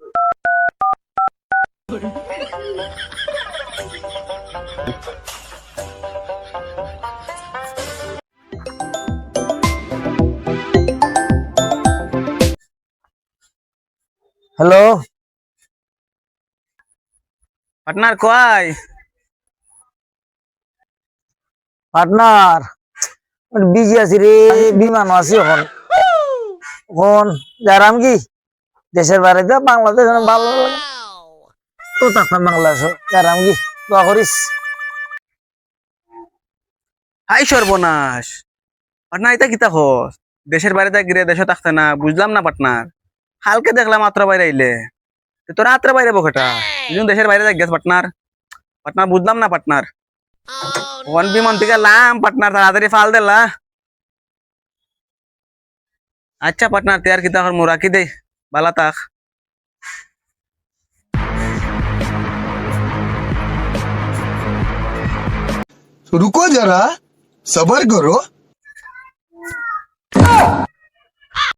Hello partner কয় partner, busy আছি রে, বিমান আছি এখন। এখন যারাম কি দেশের বাড়িতে বাংলাদেশ ভালো লাগে তো থাকতাম বাংলাদেশ যারাম কি দোয়া করিস। হাই সর্বনাশ পার্টনার, এটা কিতা হস? দেশের বাড়িতে গিয়ে দেশে থাকতে না, বুঝলাম না পার্টনার। হালকে দেখলাম মাত্র বাইরে আইলে, তোরা রাত্রে বাইরে বকেটা দেশের বাইরে গেছ পার্টনার। পার্টনার বুঝলাম না পার্টনার। ওয়ান বিমান থেকে লাম পার্টনার, তাড়াতাড়ি ফাল দিলা। আচ্ছা পার্টনার, তে আর কিতা কর মোরা কি দে বালা তাক। रुको जरा, सबर करो।